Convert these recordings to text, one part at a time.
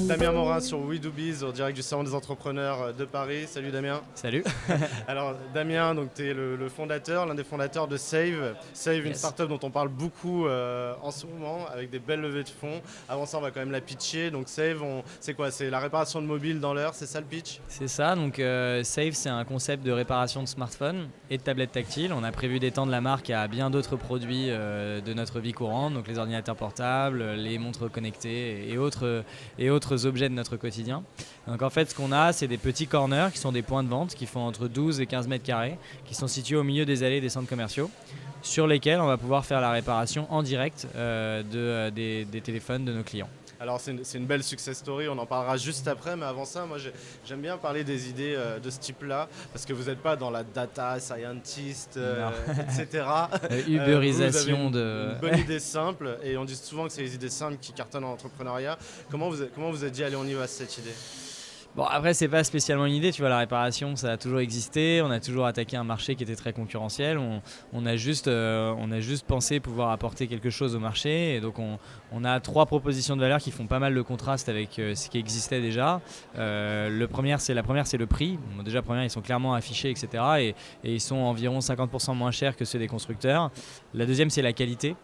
Damien Morin sur WeDoBiz, en direct du Salon des entrepreneurs de Paris. Salut Damien. Salut. Alors Damien, tu es le fondateur, l'un des fondateurs de Save. Save, une startup dont on parle beaucoup en ce moment, avec des belles levées de fonds. Avant ça, on va quand même la pitcher. Donc Save, c'est quoi? C'est la réparation de mobile dans l'heure, c'est ça le pitch? C'est ça, donc Save, c'est un concept de réparation de smartphones et de tablettes tactiles. On a prévu d'étendre la marque à bien d'autres produits de notre vie courante, donc les ordinateurs portables, les montres connectées et autres objets de notre quotidien. Donc en fait, ce qu'on a, c'est des petits corners qui sont des points de vente qui font entre 12 et 15 mètres carrés, qui sont situés au milieu des allées des centres commerciaux, sur lesquels on va pouvoir faire la réparation en direct des téléphones de nos clients. Alors c'est une belle success story, on en parlera juste après, mais avant ça, moi j'aime bien parler des idées de ce type-là, parce que vous n'êtes pas dans la data scientist, etc. Uberisation vous avez une bonne idée simple, et on dit souvent que c'est les idées simples qui cartonnent en entrepreneuriat. Comment vous êtes dit, allez on y va, cette idée? Bon, après, c'est pas spécialement une idée, tu vois, la réparation, ça a toujours existé, on a toujours attaqué un marché qui était très concurrentiel, on a juste pensé pouvoir apporter quelque chose au marché, et donc on a 3 propositions de valeur qui font pas mal de contraste avec ce qui existait déjà. La première, c'est le prix. Bon, déjà, ils sont clairement affichés, etc. Et ils sont environ 50% moins chers que ceux des constructeurs. La deuxième, c'est la qualité.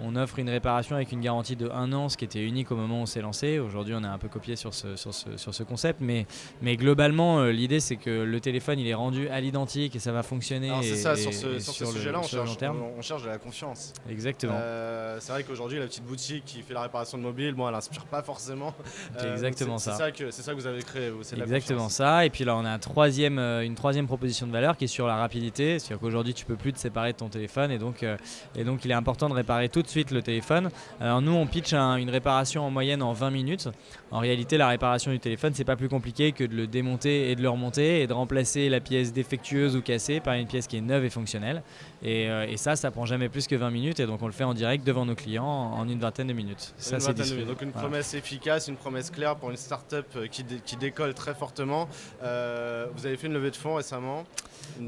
On offre une réparation avec une garantie de 1 an, ce qui était unique au moment où on s'est lancé. Aujourd'hui, on a un peu copié sur ce concept, mais globalement, l'idée, c'est que le téléphone, il est rendu à l'identique et ça va fonctionner. Alors c'est ça, sur ce sujet-là, on cherche de la confiance. Exactement. C'est vrai qu'aujourd'hui, la petite boutique qui fait la réparation de mobile, elle n'inspire pas forcément. C'est exactement ça. C'est ça que vous avez créé, vous. C'est exactement ça. Et puis là, on a une troisième proposition de valeur qui est sur la rapidité. C'est-à-dire qu'aujourd'hui, tu ne peux plus te séparer de ton téléphone et donc il est important de réparer tout de suite le téléphone. Alors nous, on pitch une réparation en moyenne en 20 minutes. En réalité, la réparation du téléphone, c'est pas plus compliqué que de le démonter et de le remonter et de remplacer la pièce défectueuse ou cassée par une pièce qui est neuve et fonctionnelle. Et ça prend jamais plus que 20 minutes et donc on le fait en direct devant nos clients en une vingtaine de minutes. Ça, c'est discret. Donc une promesse efficace, une promesse claire pour une start-up qui décolle très fortement. Vous avez fait une levée de fonds récemment.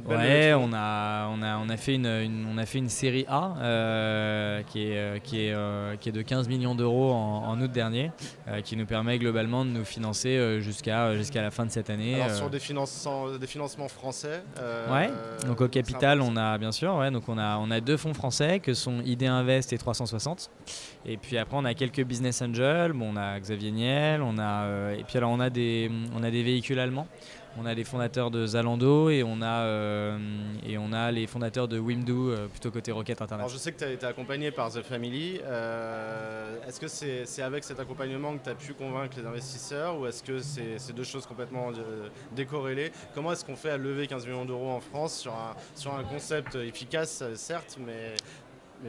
Ouais, on a fait une série A qui est de 15 millions d'euros en août dernier, qui nous permet globalement de nous financer jusqu'à la fin de cette année. Alors sur des financements français. Ouais. Donc au capital, on a bien sûr. Ouais, donc on a 2 fonds français que sont ID Invest et 360. Et puis après, on a quelques business angels. Bon, on a Xavier Niel, et puis alors on a des véhicules allemands. On a les fondateurs de Zalando et on a les fondateurs de Wimdu, plutôt côté Rocket Internet. Alors je sais que tu as été accompagné par The Family. Est-ce que c'est avec cet accompagnement que tu as pu convaincre les investisseurs ou est-ce que c'est 2 choses complètement décorrélées? Comment est-ce qu'on fait à lever 15 millions d'euros en France sur un concept efficace, certes, mais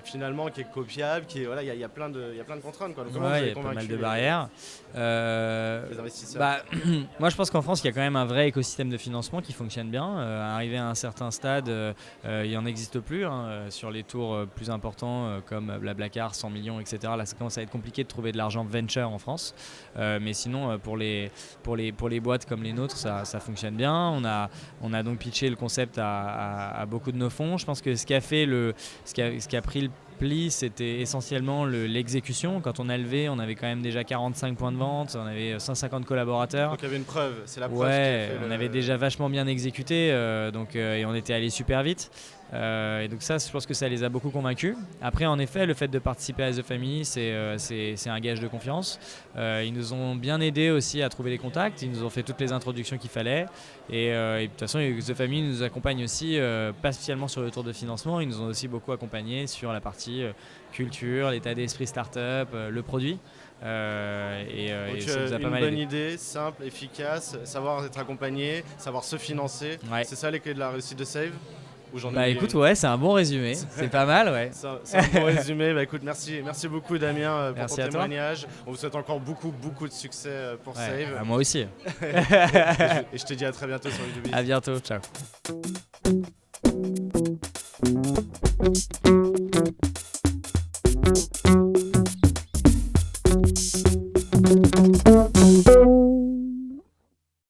finalement qui est copiable, il y a plein de contraintes, quoi. Donc, comment vous avez convaincu pas mal de barrières. Les investisseurs? Moi je pense qu'en France il y a quand même un vrai écosystème de financement qui fonctionne bien. Arrivé à un certain stade, il n'en existe plus sur les tours plus importants comme Blablacar, 100 millions, etc. Là ça commence à être compliqué de trouver de l'argent venture en France. Mais sinon pour les boîtes comme les nôtres ça fonctionne bien. On a donc pitché le concept à beaucoup de nos fonds. Je pense que ce qui a pris le pli, c'était essentiellement l'exécution. Quand on a levé, on avait quand même déjà 45 points de vente, on avait 150 collaborateurs. Donc il y avait une preuve, c'est la preuve. Ouais, on avait déjà vachement bien exécuté, et on était allé super vite. Et donc ça, je pense que ça les a beaucoup convaincus. Après, en effet, le fait de participer à The Family, c'est un gage de confiance. Ils nous ont bien aidés aussi à trouver les contacts. Ils nous ont fait toutes les introductions qu'il fallait. Et de toute façon, The Family nous accompagne aussi, pas spécialement sur le tour de financement. Ils nous ont aussi beaucoup accompagnés sur la partie culture, l'état d'esprit startup, le produit. Donc, ça nous a pas mal bonne idée, simple, efficace, savoir être accompagné, savoir se financer. Ouais. C'est ça les clés de la réussite de Save? Écoute, ouais, c'est un bon résumé, c'est pas mal, ouais. C'est un bon résumé. Écoute, merci beaucoup Damien pour ton témoignage. On vous souhaite encore beaucoup de succès pour Save. Moi aussi. Et je te dis à très bientôt sur WeDoBiz. À bientôt, ciao.